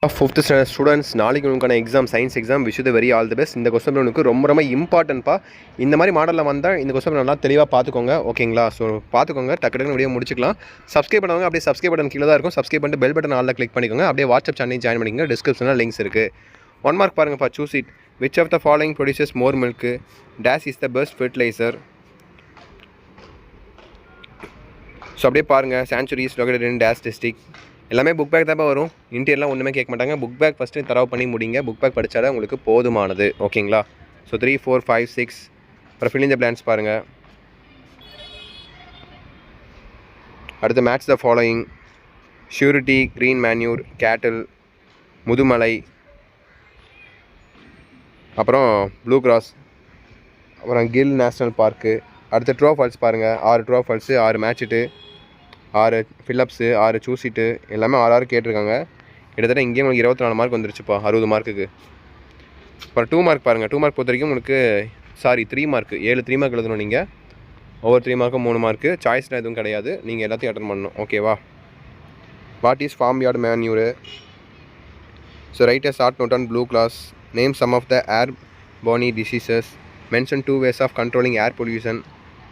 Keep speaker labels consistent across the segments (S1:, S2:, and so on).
S1: 5th standard students, நாளைக்கு உங்களுக்கான exam, science exam. Wish you very all the best. இந்த question உனக்கு ரொம்ப ரொம்ப இம்பார்ட்டன்ட்ப்பா. இந்த மாதிரி மாடலில் வந்தால் இந்த கொஸ்டின் நல்லா தெளிவாக பார்த்துக்கோங்க. ஓகேங்களா? ஸோ பார்த்துக்கோங்க, டக்கு வீடியோ முடிச்சுக்கலாம். சப்ஸ்கிரைப் பண்ணுவாங்க, அப்படியே சப்ஸ்கிரைப் பட்டன் கீழே தான் இருக்கும். சப்ஸ்கிரைப் பண்ணிட்டு பெல் பட்டன் ஆலில் கிளிக் பண்ணிக்கோங்க. அப்படியே வாட்ஸ்அப் சேனலையும் ஜாயின் பண்ணிக்கோங்க. டிஸ்கிரிப்ஷனில் லிங்க்ஸ் இருக்குது. 1 மார்க் பாருங்கப்பா. Choose it. Which of the following produces more milk? Dash is the best fertiliser? So அப்படியே பாருங்கள். Sanctuaries located in dash district. எல்லாமே புக் பேக் தான் வரும். இன்டீரியர்லாம் ஒன்றுமே கேட்க மாட்டாங்க. புக் பேக் ஃபஸ்ட்டு தரவு பண்ணி முடிங்க. புக் பேக் படித்தாலே உங்களுக்கு போதுமானது. ஓகேங்களா? ஸோ 3, 4, 5, 6. அப்புறம் ஃபில் இன் தி பிளாங்க்ஸ் பாருங்கள். அடுத்து match the following: surety, green manure, கேட்டில், முதுமலை, அப்புறம் ப்ளூ கிராஸ், அப்புறம் கில் நேஷ்னல் பார்க்கு. அடுத்து ட்ரோ ஃபால்ஸ் பாருங்கள். 6 ட்ரோ ஃபால்ஸு, 6 மேட்ச்சிட்டு, 6 ஃபில்லப்ஸு, 6 சூசிட்டு, எல்லாமே 6 கேட்டிருக்காங்க. கிட்டத்தட்ட இங்கேயும் உங்களுக்கு 24 மார்க் வந்துருச்சுப்பா 60 மார்க்குக்கு. அப்புறம் 2 மார்க் பாருங்கள். 2 மார்க் பொறுத்த வரைக்கும் உங்களுக்கு 3 மார்க்கு 7 3 மார்க் எழுதணும் நீங்கள். ஒவ்வொரு 3 மார்க்கும் 3 மார்க்கு. சாய்ஸ்லாம் எதுவும் கிடையாது. நீங்கள் எல்லாத்தையும் அட்டன் பண்ணணும். ஓகேவா? What is farm yard manure? So write a short note on blue class. Name some of the airborne diseases. Mention 2 ways of controlling air pollution.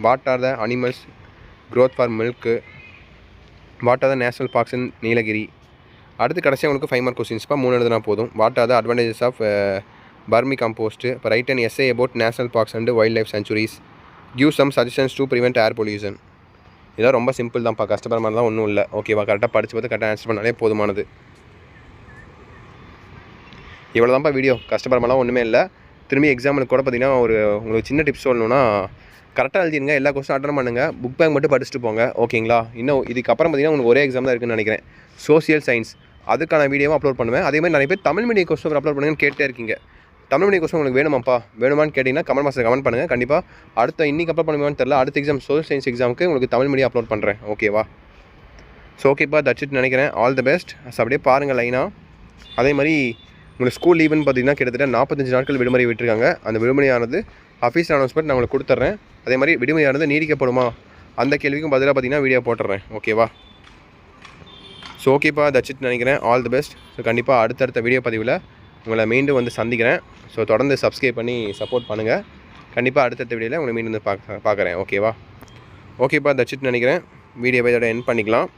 S1: What are the animals growth for milk? What are the national parks in Nilgiri? அடுத்து கடைசியாக உங்களுக்கு 5 mark கொஸ்டின்ஸ்ப்பா. 3 எழுதுனா போதும். What are the advantages of vermi compost? இப்போ write and essay about national parks and wild life sanctuaries. Give some suggestions to prevent air pollution. இதெல்லாம் ரொம்ப simple தான்ப்பா. கஷ்டப்படுற மாதிரி தான் ஒன்றும் இல்லை. ஓகேவா? கரெக்டாக படித்து பார்த்து கரெக்டாக ஆன்சர் பண்ணாலே போதுமானது. இவ்வளோ தான்ப்பா வீடியோ. கஷ்டப்படுற மாதிரிலாம் ஒன்றுமே இல்லை. திரும்பி எக்ஸாமுக்கு கூட பார்த்தீங்கன்னா உங்களுக்கு சின்ன டிப்ஸ் சொல்லணுன்னா, கரெக்டாக எழுதிருங்க. எல்லா கொஸ்டின் அட்டன் பண்ணுங்கள். புக் பேக் மட்டும் படிச்சுட்டு போங்க. ஓகேங்களா? இன்னும் இதுக்கப்புறம் பார்த்தீங்கன்னா உங்களுக்கு ஒரே எக்ஸாம் தான் இருக்குன்னு நினைக்கிறேன். சோசியல் சயின்ஸ், அதுக்கான வீடியோவும் அப்லோட் பண்ணுவேன். அதே மாதிரி நிறைய பேர் தமிழ் மீடியம் கொஸ்டின் அப்லோட் பண்ணுங்கன்னு கேட்டே இருக்கீங்க. தமிழ் மீடியம் கொஸ்டின் உங்களுக்கு வேணுமான்னு கேட்டிங்கன்னா கமெண்ட் பாக்ஸில் கமெண்ட் பண்ணுங்கள். கண்டிப்பாக இன்றைக்கி அப்லோட் பண்ணுவேன்னு தெரியல. அடுத்த எக்ஸாம் சோசியல் சயின்ஸ் எக்ஸாமுக்கு உங்களுக்கு தமிழ் மீடியம் அப்லோட் பண்ணுறேன். ஓகேவா? ஸோ ஓகேப்பா, தட்சிட் நினைக்கிறேன். All the best. அப்படியே பாருங்கள் லைனாக. அதே மாதிரி உங்களுக்கு ஸ்கூல் லீவுன்னு பார்த்தீங்கன்னா கிட்டத்தட்ட 45 நாட்கள் விடுமுறை விட்டுருக்காங்க. அந்த விடுமுறையானது அஃபீஷியல் அனௌன்ஸ்மெண்ட் நான் உங்களுக்கு கொடுத்துட்றேன். அதே மாதிரி விடுமுறையானது நீடிக்கப்படுமா அந்த கேள்விக்கும் பதிலாக பார்த்தீங்கன்னா வீடியோ போட்டுறேன். ஓகேவா? ஸோ ஓகேப்பா, தட்சிட் நினைக்கிறேன். All the best. ஸோ கண்டிப்பாக அடுத்தடுத்த வீடியோ பதிவில் உங்களை மீண்டும் வந்து சந்திக்கிறேன். ஸோ தொடர்ந்து சப்ஸ்கிரைப் பண்ணி சப்போர்ட் பண்ணுங்கள். கண்டிப்பாக அடுத்தடுத்த வீடியோவில் உங்களை மீண்டும் வந்து பார்க்குறேன். ஓகேவா? ஓகேப்பா, தட்சிட் நினைக்கிறேன். வீடியோவை இதோட எண்ட் பண்ணிக்கலாம்.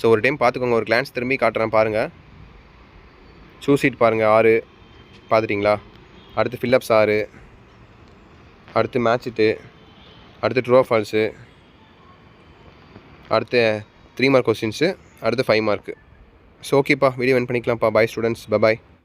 S1: ஸோ ஒரு டைம் பார்த்துக்கோங்க. ஒரு கிளான்ஸ் திரும்பி காட்டுறேன் பாருங்கள். சூசீட் பாருங்கள். 6 பார்த்துட்டிங்களா? அடுத்து ஃபில்லப்ஸ் 6, அடுத்து மேட்ச்சிட்டு, அடுத்து ட்ரூ ஃபால்ஸு, அடுத்து 3 மார்க் கொஸ்டின்ஸு, அடுத்து 5 மார்க்கு. ஸோ ஓகேப்பா, வீடியோ எண்ட் பண்ணிக்கலாம்ப்பா. பாய் ஸ்டூடெண்ட்ஸ். பபாய்.